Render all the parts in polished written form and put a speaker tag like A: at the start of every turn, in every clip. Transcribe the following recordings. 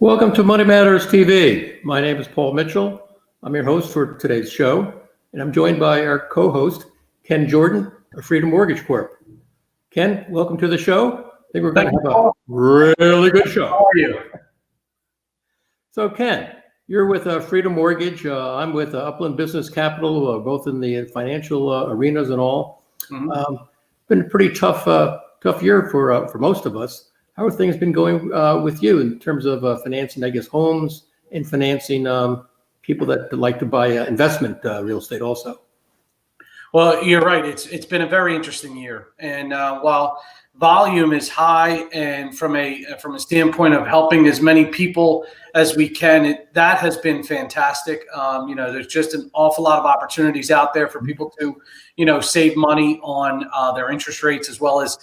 A: Welcome to Money Matters TV. My name is Paul Mitchell. I'm your host for today's show, and I'm joined by our co-host, Ken Jordan of Freedom Mortgage Corp. Ken, welcome to the show. I think we're going to have a really good show.
B: How are you?
A: So, Ken, you're with Freedom Mortgage. I'm with Upland Business Capital, both in the financial arenas and all. Been a pretty tough year for most of us. How are things been going with you in terms of financing, I guess, homes and financing people that like to buy investment real estate also?
B: Well, you're right. It's been a very interesting year, and while volume is high, and from a standpoint of helping as many people as we can, that has been fantastic. There's just an awful lot of opportunities out there for people to, save money on their interest rates as well as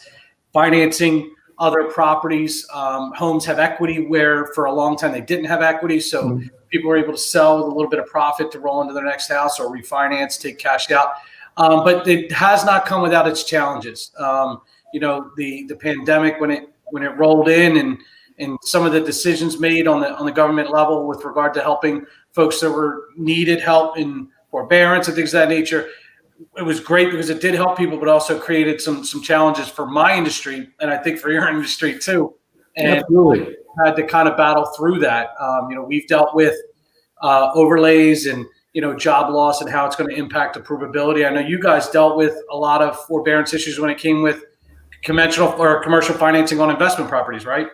B: financing other properties. Homes have equity where for a long time they didn't have equity. So people were able to sell with a little bit of profit to roll into their next house or refinance, take cash out. But it has not come without its challenges. The pandemic, when it rolled in and some of the decisions made on the government level with regard to helping folks that needed help in forbearance and things of that nature, it was great because it did help people, but also created some challenges for my industry, and I think for your industry too. And
A: Absolutely.
B: Had to kind of battle through that. We've dealt with overlays and job loss and how it's going to impact approvability. I know you guys dealt with a lot of forbearance issues when it came with conventional or commercial financing on investment properties, right?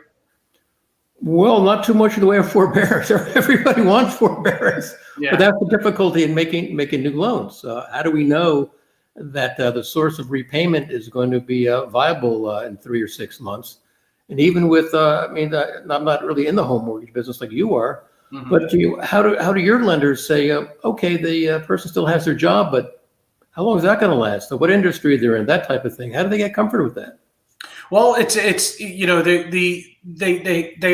A: Well, not too much in the way of forbearance. Everybody wants forbearance, but that's the difficulty in making new loans. How do we know that the source of repayment is going to be viable in 3 or 6 months? And even with, I'm not really in the home mortgage business like you are, but how do your lenders say, okay, the person still has their job, but how long is that going to last? So what industry they're in, that type of thing. How do they get comfortable with that?
B: Well, they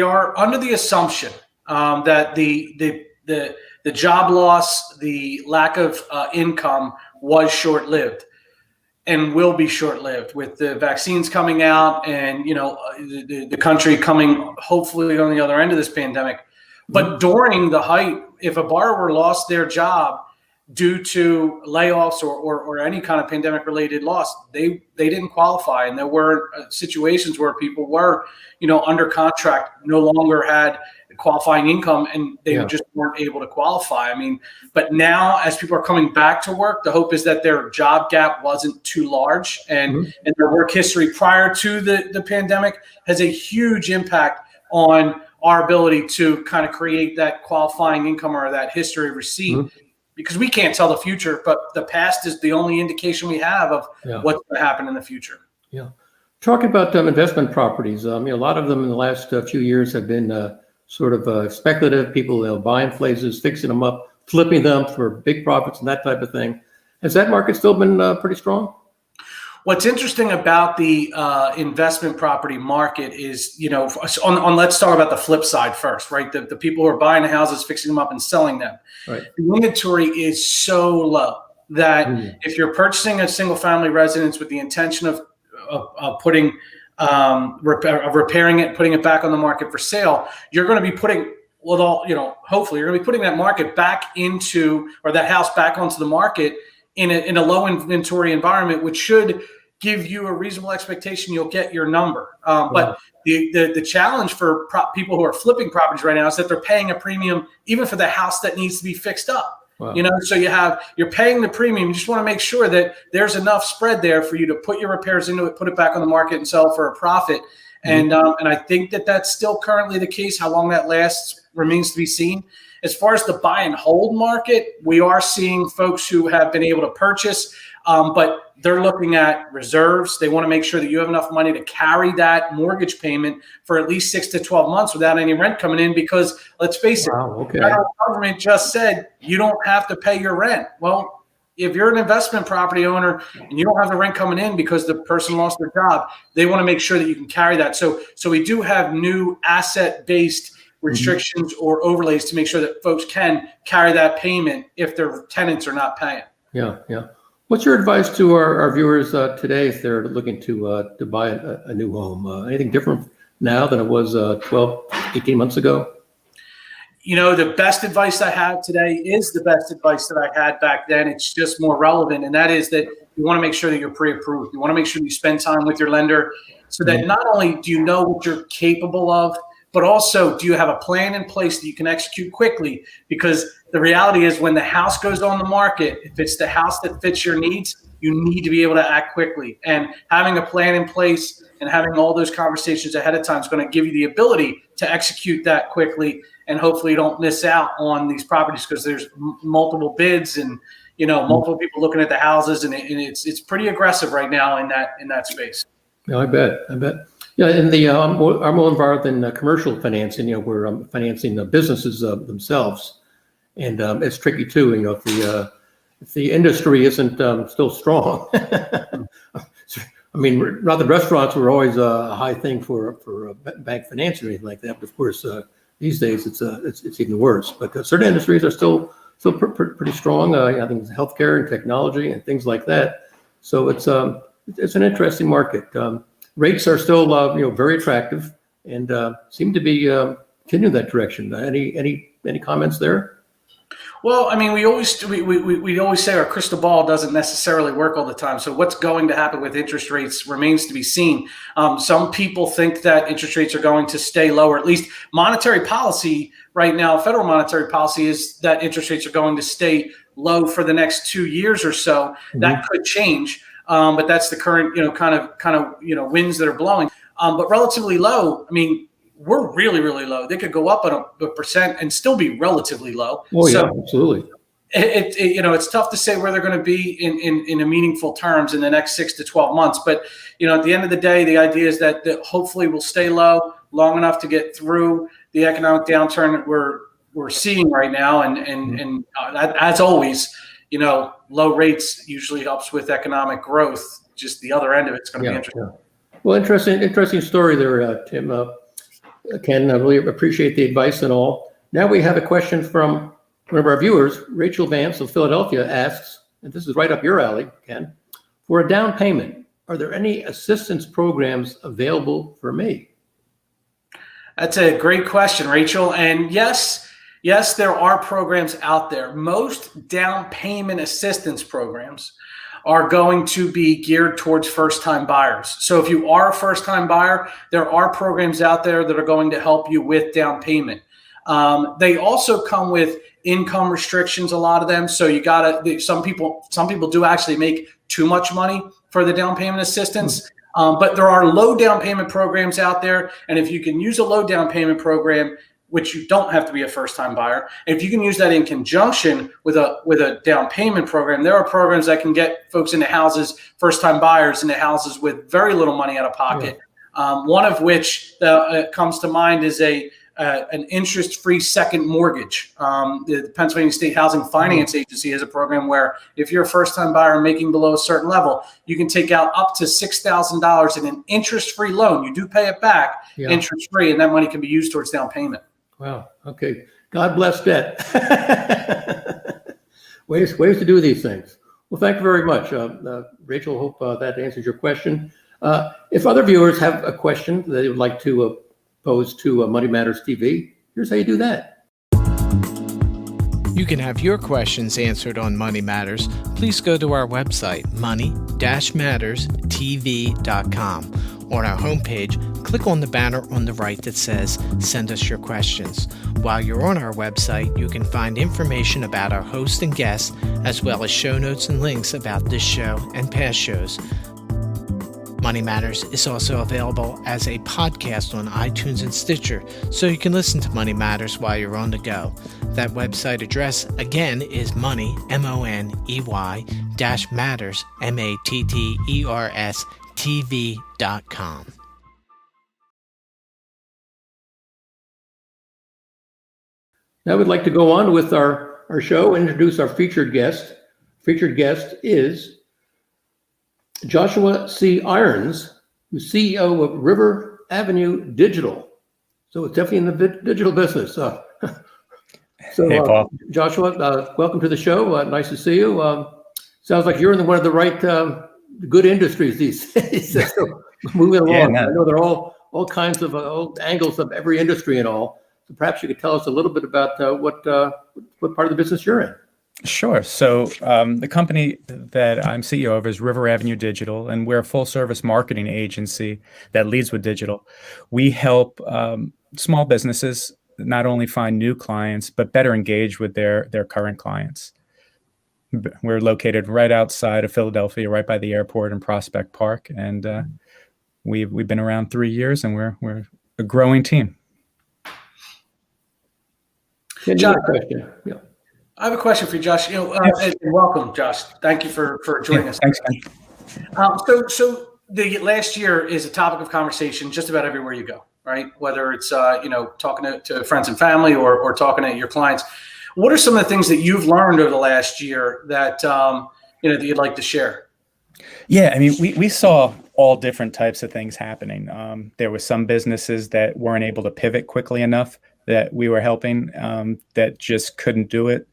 B: are under the assumption that the job loss, the lack of income was short-lived and will be short-lived with the vaccines coming out and the country coming hopefully on the other end of this pandemic. But during the height, if a borrower lost their job due to layoffs or any kind of pandemic-related loss, they didn't qualify, and there were situations where people were, under contract, no longer had qualifying income, and they just weren't able to qualify. But now, as people are coming back to work, the hope is that their job gap wasn't too large, and their work history prior to the pandemic has a huge impact on our ability to kind of create that qualifying income or that history of receipt. Because we can't tell the future, but the past is the only indication we have of what's going to happen in the future. Yeah.
A: Talking about investment properties, a lot of them in the last few years have been sort of speculative. People buying places, fixing them up, flipping them for big profits and that type of thing. Has that market still been pretty strong?
B: What's interesting about the investment property market is, let's talk about the flip side first, right? The people who are buying the houses, fixing them up and selling them. Right. The inventory is so low that if you're purchasing a single family residence with the intention of putting, repairing it, putting it back on the market for sale, you're going to be putting, hopefully you're going to be putting that market back into, or that house back onto the market in a low inventory environment, which should give you a reasonable expectation you'll get your number. But the challenge for people who are flipping properties right now is that they're paying a premium even for the house that needs to be fixed up. Wow. So you're paying the premium. You just want to make sure that there's enough spread there for you to put your repairs into it, put it back on the market, and sell it for a profit. And I think that that's still currently the case. How long that lasts remains to be seen. As far as the buy and hold market, we are seeing folks who have been able to purchase, but they're looking at reserves. They want to make sure that you have enough money to carry that mortgage payment for at least 6 to 12 months without any rent coming in, because let's face it, the federal government just said you don't have to pay your rent. Well, if you're an investment property owner and you don't have the rent coming in because the person lost their job, they want to make sure that you can carry that. So we do have new asset-based restrictions or overlays to make sure that folks can carry that payment if their tenants are not paying. Yeah.
A: What's your advice to our viewers today if they're looking to buy a new home? Anything different now than it was 12, 18 months ago?
B: the best advice I have today is the best advice that I had back then. It's just more relevant. And that is that you want to make sure that you're pre-approved. You want to make sure you spend time with your lender so that not only do you know what you're capable of, but also do you have a plan in place that you can execute quickly? Because the reality is when the house goes on the market, if it's the house that fits your needs, you need to be able to act quickly. And having a plan in place and having all those conversations ahead of time is going to give you the ability to execute that quickly. And hopefully you don't miss out on these properties because there's multiple bids and multiple people looking at the houses, and it's pretty aggressive right now in that space.
A: Yeah, I bet. Yeah, in the I'm more involved in commercial financing. We're financing the businesses themselves, and it's tricky too. If the industry isn't still strong. I mean, rather restaurants were always a high thing for bank finance or anything like that. But of course, these days it's even worse. But certain industries are still pretty strong. I think it's healthcare and technology and things like that. So it's an interesting market. Rates are still very attractive and seem to be continuing that direction. Any comments there?
B: Well, I mean, we always say our crystal ball doesn't necessarily work all the time. So what's going to happen with interest rates remains to be seen. Some people think that interest rates are going to stay lower. At least monetary policy right now, federal monetary policy is that interest rates are going to stay low for the next 2 years or so. Mm-hmm. That could change, but that's the current kind of winds that are blowing. But relatively low. I mean, we're really, really low. They could go up a percent and still be relatively low.
A: Oh, yeah, absolutely.
B: It's tough to say where they're going to be in a meaningful terms in the next 6 to 12 months. But, at the end of the day, the idea is that hopefully we'll stay low long enough to get through the economic downturn that we're seeing right now. And as always, low rates usually helps with economic growth. Just the other end of it's going to be interesting.
A: Yeah. Well, interesting story there, Tim. Ken, I really appreciate the advice and all. Now we have a question from one of our viewers, Rachel Vance of Philadelphia asks, and this is right up your alley, Ken, for a down payment, are there any assistance programs available for me?
B: That's a great question, Rachel. And yes, there are programs out there. Most down payment assistance programs are going to be geared towards first-time buyers. So if you are a first-time buyer, there are programs out there that are going to help you with down payment. They also come with income restrictions, a lot of them. So some people do actually make too much money for the down payment assistance. But there are low down payment programs out there. And if you can use a low down payment program, which you don't have to be a first-time buyer, if you can use that in conjunction with a down payment program, there are programs that can get folks into houses, first-time buyers into houses with very little money out of pocket. Yeah. One of which comes to mind is an interest-free second mortgage. The Pennsylvania State Housing Finance Agency has a program where if you're a first-time buyer making below a certain level, you can take out up to $6,000 in an interest-free loan. You do pay it back interest-free, and that money can be used towards down payment.
A: Wow. Okay. God bless debt. ways to do these things. Well, thank you very much, Rachel. Hope that answers your question. If other viewers have a question that they would like to pose to Money Matters TV, here's how you do that.
C: You can have your questions answered on Money Matters. Please go to our website, money-matterstv.com. On our homepage, click on the banner on the right that says, Send us your questions. While you're on our website, you can find information about our host and guests, as well as show notes and links about this show and past shows. Money Matters is also available as a podcast on iTunes and Stitcher, so you can listen to Money Matters while you're on the go. That website address, again, is money, MONEY, -matters, MATTERS, TV.com.
A: Now we'd like to go on with our show and introduce our featured guest. Featured guest is Joshua C. Irons, who's CEO of River Avenue Digital. So it's definitely in the digital business.
D: Hey, Paul.
A: Joshua, welcome to the show. Nice to see you. Sounds like you're in one of the right good industries these days. So moving along.
D: Yeah,
A: I know there are all kinds of angles of every industry and all. So perhaps you could tell us a little bit about what part of the business you're in.
D: Sure. So the company that I'm CEO of is River Avenue Digital, and we're a full-service marketing agency that leads with digital. We help small businesses not only find new clients, but better engage with their current clients. We're located right outside of Philadelphia, right by the airport in Prospect Park, and we've been around 3 years, and we're a growing team.
B: Josh,
A: question. Yeah.
B: I have a question for you, Josh. And welcome, Josh. Thank you for joining us.
D: Thanks, Ken.
B: So the last year is a topic of conversation just about everywhere you go, right? Whether it's talking to friends and family or talking to your clients. What are some of the things that you've learned over the last year that that you'd like to share?
D: Yeah, I mean, we saw all different types of things happening. There were some businesses that weren't able to pivot quickly enough that we were helping that just couldn't do it.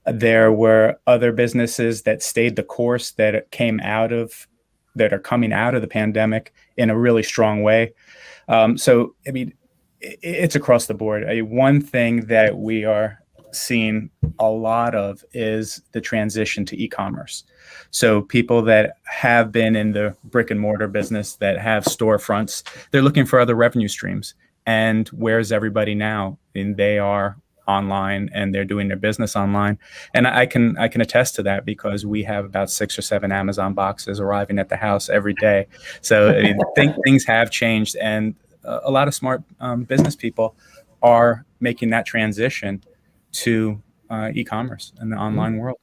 D: There were other businesses that stayed the course that are coming out of the pandemic in a really strong way. So, I mean, it's across the board. One thing that we are seeing a lot of is the transition to e-commerce. So people that have been in the brick and mortar business, that have storefronts, they're looking for other revenue streams. And where's everybody now? And they are online and they're doing their business online. And I can attest to that because we have about 6 or 7 Amazon boxes arriving at the house every day. So I think things have changed, and a lot of smart business people are making that transition to e-commerce and the online world.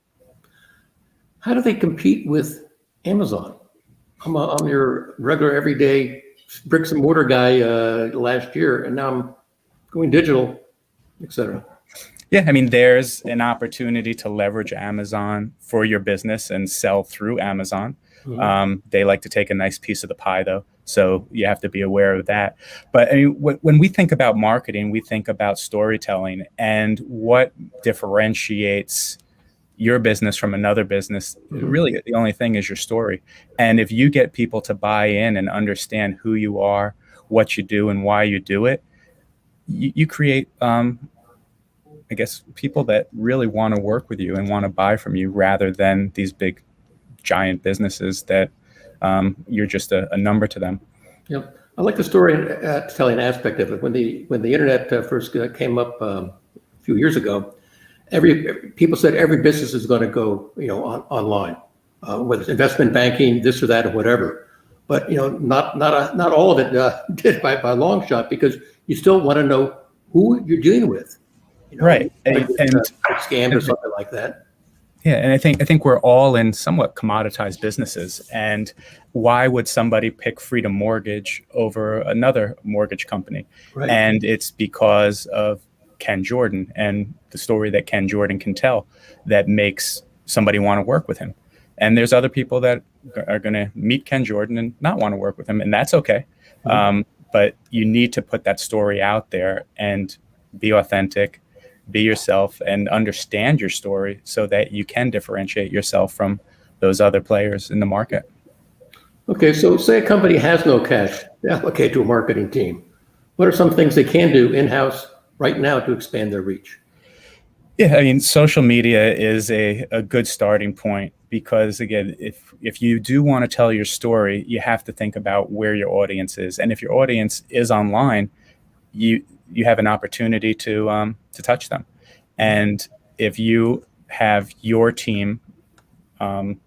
A: How do they compete with Amazon? I'm your regular everyday bricks and mortar guy last year, and now I'm going digital, et cetera.
D: Yeah, I mean, there's an opportunity to leverage Amazon for your business and sell through Amazon. Mm-hmm. They like to take a nice piece of the pie, though, so you have to be aware of that. But I mean, when we think about marketing, we think about storytelling and what differentiates your business from another business. Mm-hmm. Really, the only thing is your story. And if you get people to buy in and understand who you are, what you do, and why you do it, you create, I guess, people that really want to work with you and want to buy from you rather than these big, giant businesses that you're just a number to them.
A: Yep. I like the storytelling aspect of it. When the internet first came up a few years ago, people said every business is going to go, online, whether it's investment banking, this or that, or whatever. But not all of it did by a long shot, because you still want to know who you're dealing with.
D: Right,
A: and scammed or something like that.
D: Yeah, and I think we're all in somewhat commoditized businesses. And why would somebody pick Freedom Mortgage over another mortgage company? Right. And it's because of Ken Jordan and the story that Ken Jordan can tell that makes somebody want to work with him. And there's other people that are going to meet Ken Jordan and not want to work with him, and that's okay. Mm-hmm. But you need to put that story out there and be authentic, be yourself, and understand your story so that you can differentiate yourself from those other players in the market.
A: Okay, so say a company has no cash to allocate to a marketing team. What are some things they can do in-house right now to expand their reach?
D: Yeah, I mean, social media is a good starting point because, again, if you do want to tell your story, you have to think about where your audience is. And if your audience is online, you have an opportunity to touch them. And if you have your team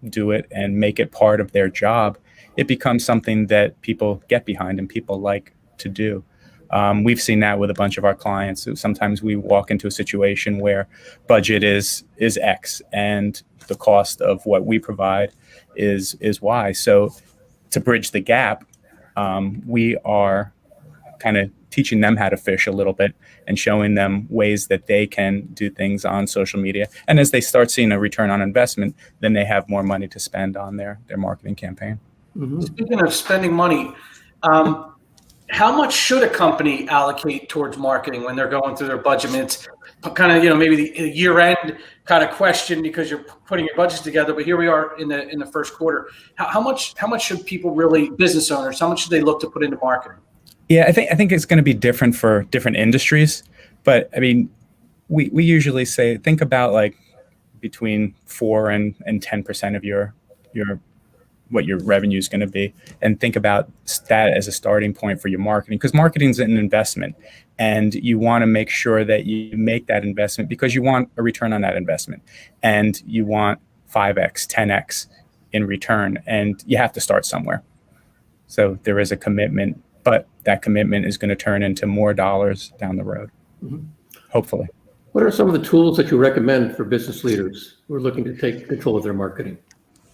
D: do it and make it part of their job, it becomes something that people get behind and people like to do. We've seen that with a bunch of our clients. Sometimes we walk into a situation where budget is X and the cost of what we provide is Y. So to bridge the gap, we are kind of teaching them how to fish a little bit and showing them ways that they can do things on social media. And as they start seeing a return on investment, then they have more money to spend on their marketing campaign.
B: Mm-hmm. Speaking of spending money, how much should a company allocate towards marketing when they're going through their budget? I mean, it's kind of, maybe the year-end kind of question because you're putting your budgets together. But here we are in the first quarter. How much should people really, business owners, how much should they look to put into marketing?
D: Yeah, I think it's going to be different for different industries. But I mean, we usually say, think about like between 4 and 10% of your what your revenue is going to be, and think about that as a starting point for your marketing, because marketing is an investment, and you want to make sure that you make that investment because you want a return on that investment, and you want 5x 10x in return, and you have to start somewhere. So there is a commitment, but that commitment is going to turn into more dollars down the road, hopefully.
A: What are some of the tools that you recommend for business leaders who are looking to take control of their marketing?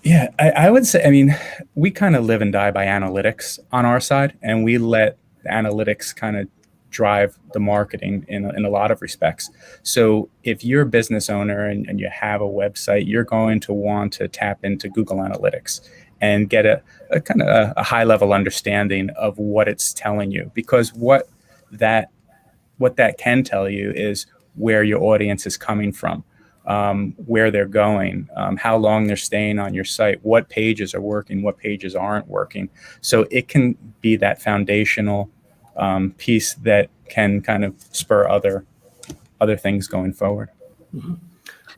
D: Yeah, I would say, I mean, we kind of live and die by analytics on our side, and we let the analytics kind of drive the marketing in a lot of respects. So if you're a business owner and you have a website, you're going to want to tap into Google Analytics and get a kind of a high level understanding of what it's telling you, because what that can tell you is where your audience is coming from, where they're going, how long they're staying on your site, what pages are working, what pages aren't working. So it can be that foundational piece that can kind of spur other things going forward.
A: Mm-hmm.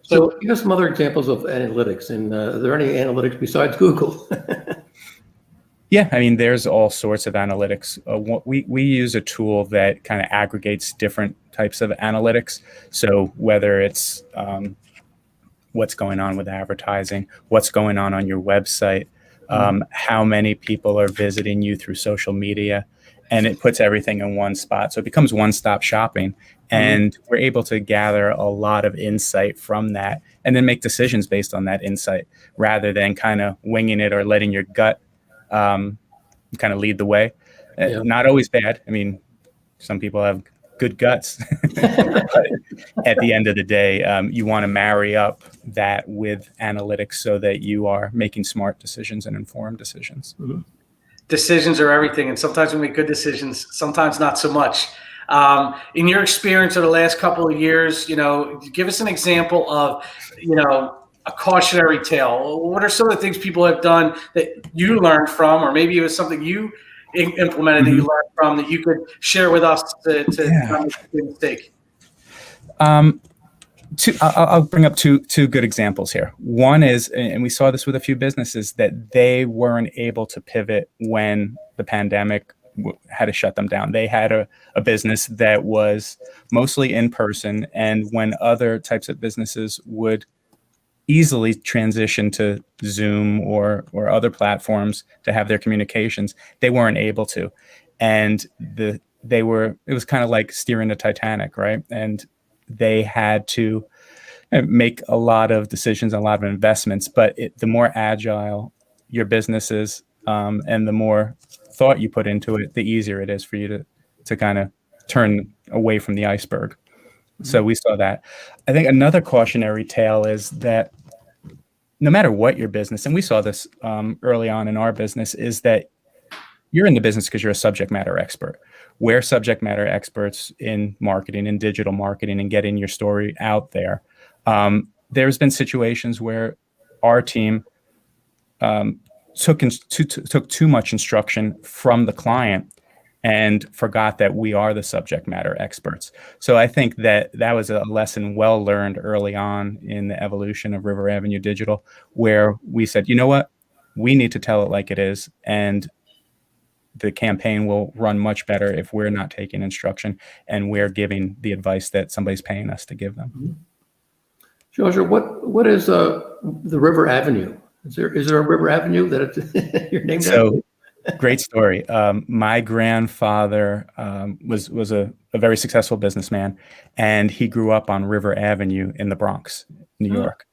A: So give us some other examples of analytics, and are there any analytics besides Google?
D: Yeah, I mean, there's all sorts of analytics. We use a tool that kind of aggregates different types of analytics. So whether it's what's going on with advertising, what's going on your website, how many people are visiting you through social media, and it puts everything in one spot. So it becomes one-stop shopping, and we're able to gather a lot of insight from that and then make decisions based on that insight rather than kind of winging it or letting your gut kind of lead the way. Yeah. Not always bad. I mean, some people have good guts, but at the end of the day, you want to marry up that with analytics so that you are making smart decisions and informed decisions.
B: Mm-hmm. Decisions are everything, and sometimes we make good decisions, sometimes not so much. In your experience of the last couple of years, give us an example of, a cautionary tale. What are some of the things people have done that you learned from, or maybe it was something you implemented that you learned from that you could share with us to not make a mistake?
D: I'll bring up two good examples here. One is, and we saw this with a few businesses, that they weren't able to pivot when the pandemic had to shut them down. They had a business that was mostly in person, and when other types of businesses would easily transition to Zoom or other platforms to have their communications, they weren't able to. And it was kind of like steering the Titanic, right? And they had to make a lot of decisions, a lot of investments, but the more agile your business is, and the more thought you put into it, the easier it is for you to kind of turn away from the iceberg. So we saw that. I think another cautionary tale is that no matter what your business, and we saw this early on in our business, is that you're in the business because you're a subject matter expert. We're subject matter experts in marketing and digital marketing and getting your story out there. There's been situations where our team took too much instruction from the client and forgot that we are the subject matter experts. So I think that was a lesson well learned early on in the evolution of River Avenue Digital, where we said, you know what, we need to tell it like it is, and the campaign will run much better if we're not taking instruction and we're giving the advice that somebody's paying us to give them.
A: Georgia, what is the River Avenue? Is there a River Avenue that you're named after?
D: Great story. My grandfather was a very successful businessman, and he grew up on River Avenue in the Bronx, New York.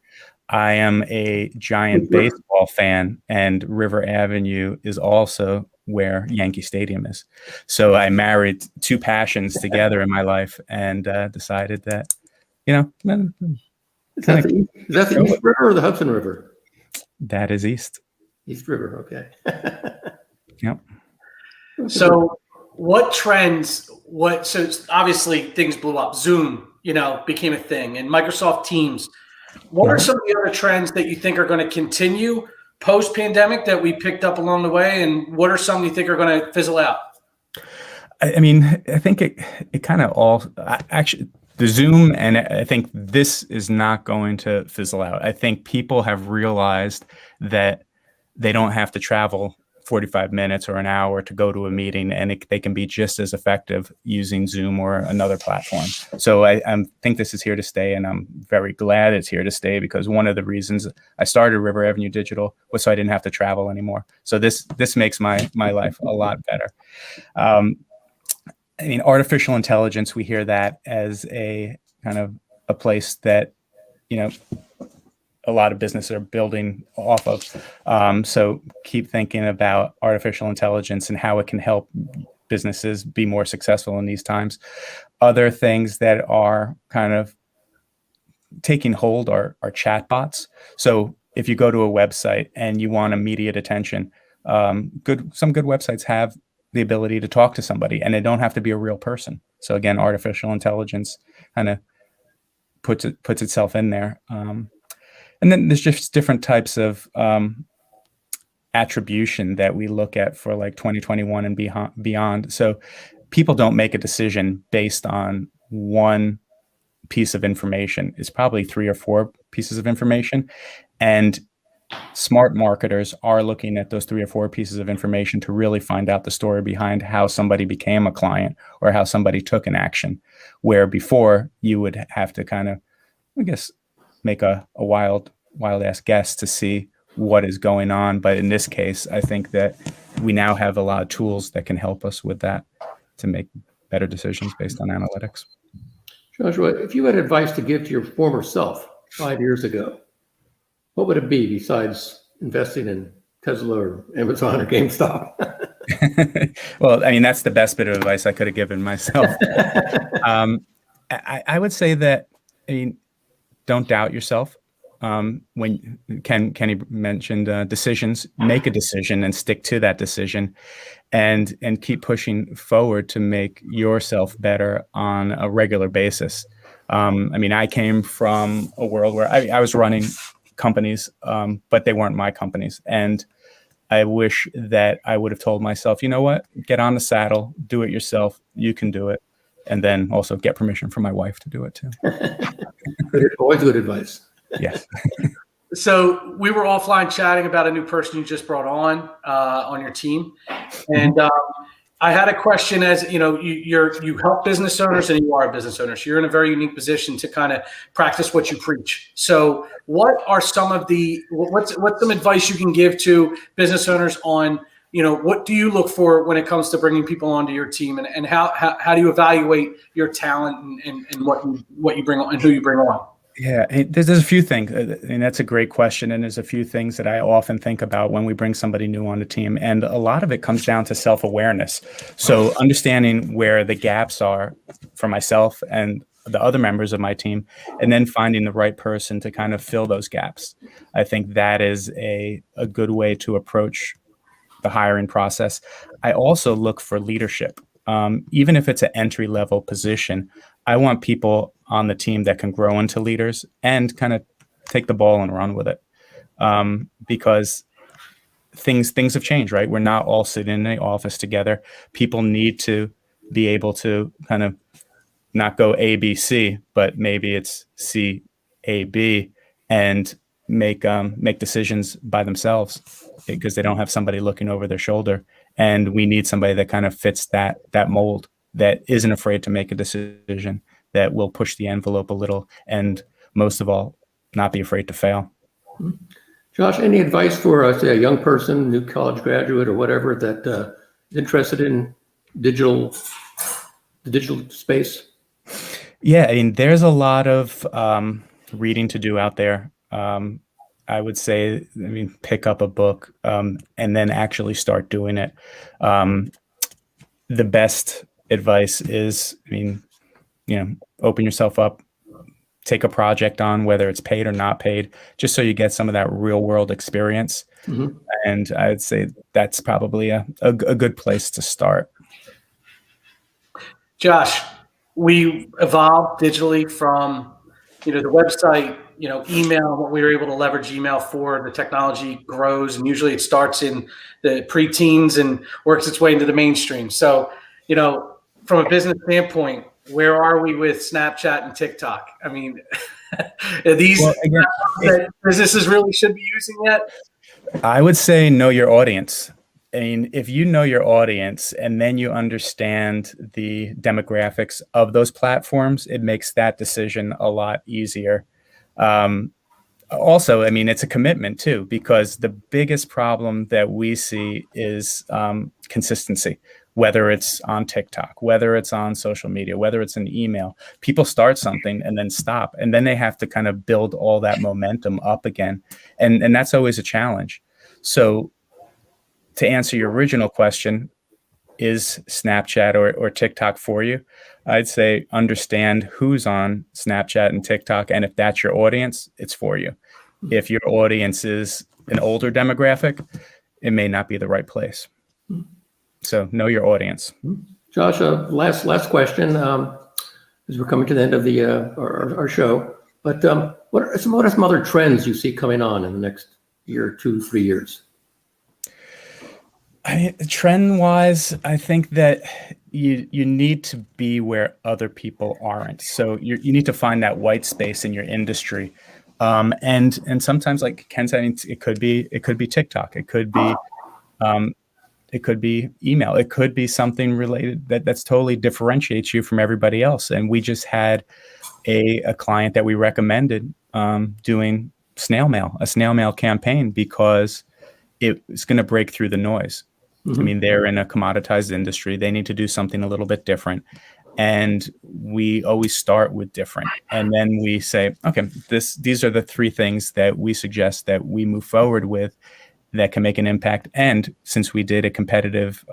D: I am a giant baseball fan, and River Avenue is also where Yankee Stadium is. So I married two passions together in my life and decided that,
A: Is that the East River or the Hudson River?
D: That is East.
A: East River, okay.
D: Yep.
B: So what trends, so obviously things blew up. Zoom, became a thing, and Microsoft Teams. What are some of the other trends that you think are going to continue post-pandemic that we picked up along the way, and what are some you think are going to fizzle out?
D: I mean, I think it kind of actually, the Zoom, and I think this is not going to fizzle out. I think people have realized that they don't have to travel 45 minutes or an hour to go to a meeting, and they can be just as effective using Zoom or another platform. So I think this is here to stay, and I'm very glad it's here to stay, because one of the reasons I started River Avenue Digital was so I didn't have to travel anymore. So this makes my life a lot better. I mean, artificial intelligence, we hear that as a kind of a place that, a lot of businesses are building off of. So keep thinking about artificial intelligence and how it can help businesses be more successful in these times. Other things that are kind of taking hold are chatbots. So if you go to a website and you want immediate attention, some good websites have the ability to talk to somebody, and they don't have to be a real person. So again, artificial intelligence kind of puts itself in there. And then there's just different types of attribution that we look at for like 2021 and beyond. So people don't make a decision based on one piece of information. It's probably 3 or 4 pieces of information. And smart marketers are looking at those 3 or 4 pieces of information to really find out the story behind how somebody became a client or how somebody took an action, where before you would have to kind of, I guess, make a wild ass guess to see what is going on. But in this case, I think that we now have a lot of tools that can help us with that to make better decisions based on analytics.
A: Joshua, if you had advice to give to your former self 5 years ago, what would it be besides investing in Tesla or Amazon or GameStop?
D: Well, I mean, that's the best bit of advice I could have given myself. I would say that, I mean, don't doubt yourself. When Kenny mentioned decisions, make a decision and stick to that decision, and keep pushing forward to make yourself better on a regular basis. I mean, I came from a world where I was running companies, but they weren't my companies. And I wish that I would have told myself, you know what, get on the saddle, do it yourself. You can do it. And then also get permission from my wife to do it too.
A: Always good advice.
D: Yes.
B: So we were offline chatting about a new person you just brought on your team. And I had a question. As you know, you help business owners, and you are a business owner. So you're in a very unique position to kind of practice what you preach. So what are some of what's some advice you can give to business owners on, what do you look for when it comes to bringing people onto your team, and how do you evaluate your talent and what you bring on and who you bring on?
D: Yeah, there's a few things, and that's a great question. And there's a few things that I often think about when we bring somebody new on the team. And a lot of it comes down to self-awareness. So understanding where the gaps are for myself and the other members of my team, and then finding the right person to kind of fill those gaps. I think that is a good way to approach the hiring process. I also look for leadership. Even if it's an entry-level position, I want people on the team that can grow into leaders and kind of take the ball and run with it. Because things have changed, right? We're not all sitting in the office together. People need to be able to kind of not go A, B, C, but maybe it's C, A, B, and make decisions by themselves because they don't have somebody looking over their shoulder. And we need somebody that kind of fits that mold, that isn't afraid to make a decision, that will push the envelope a little, and most of all, not be afraid to fail.
A: Josh, any advice for, say, a young person, new college graduate or whatever, that is interested in the digital space?
D: Yeah, I mean, there's a lot of reading to do out there. I would say, pick up a book and then actually start doing it. The best advice is, open yourself up, take a project on, whether it's paid or not paid, just so you get some of that real world experience. Mm-hmm. And I'd say that's probably a good place to start.
B: Josh, we evolved digitally from, the website, email, what we were able to leverage email for. The technology grows, and usually it starts in the pre-teens and works its way into the mainstream. So from a business standpoint, where are we with Snapchat and TikTok? I mean, are these that businesses really should be using yet?
D: I would say know your audience. I mean, if you know your audience and then you understand the demographics of those platforms, it makes that decision a lot easier. Also, I mean, it's a commitment too, because the biggest problem that we see is consistency, whether it's on TikTok, whether it's on social media, whether it's an email. People start something and then stop, and then they have to kind of build all that momentum up again. And that's always a challenge. So to answer your original question, is Snapchat or TikTok for you? I'd say understand who's on Snapchat and TikTok. And if that's your audience, it's for you. If your audience is an older demographic, it may not be the right place. So know your audience.
A: Josh, last question, as we're coming to the end of the our show. But what are some other trends you see coming on in the next year, 2, 3 years?
D: I mean, trend-wise, I think that you need to be where other people aren't. So you need to find that white space in your industry, and sometimes, like Ken said, it could be TikTok, it could be email, it could be something related that's totally differentiates you from everybody else. And we just had a client that we recommended doing a snail mail campaign because it's going to break through the noise. I mean, they're in a commoditized industry. They need to do something a little bit different. And we always start with different. And then we say, okay, these are the 3 things that we suggest that we move forward with that can make an impact. And since we did a competitive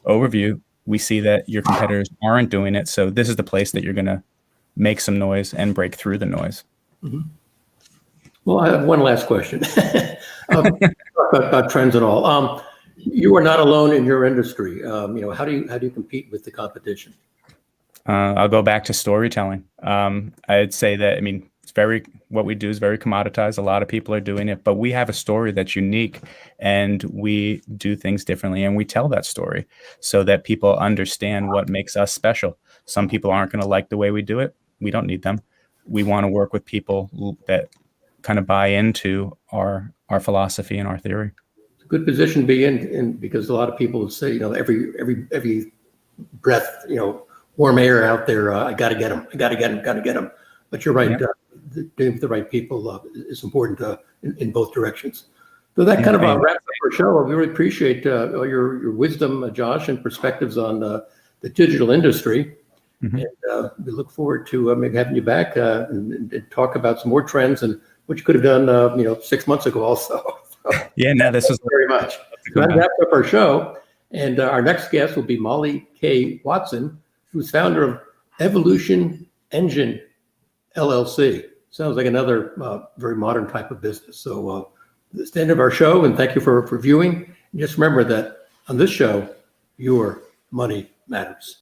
D: overview, we see that your competitors aren't doing it. So this is the place that you're going to make some noise and break through the noise.
A: Well, I have one last question about trends and all. You are not alone in your industry. How do you compete with the competition?
D: I'll go back to storytelling. I'd say that, I mean, what we do is very commoditized. A lot of people are doing it, but we have a story that's unique and we do things differently. And we tell that story so that people understand what makes us special. Some people aren't going to like the way we do it. We don't need them. We want to work with people that kind of buy into our philosophy and our theory.
A: Good position to be in because a lot of people say, every breath, warm air out there, I got to get them. But you're right, doing with the right people is important in both directions. So that kind of wraps up our show. We really appreciate all your wisdom, Josh, and perspectives on the digital industry. And we look forward to maybe having you back and talk about some more trends and what you could have done, 6 months ago also.
D: This was
A: very much. That wraps up our show. And our next guest will be Molly K. Watson, who's founder of Evolution Engine LLC. Sounds like another very modern type of business. So that's the end of our show, and thank you for viewing. And just remember that on this show, your money matters.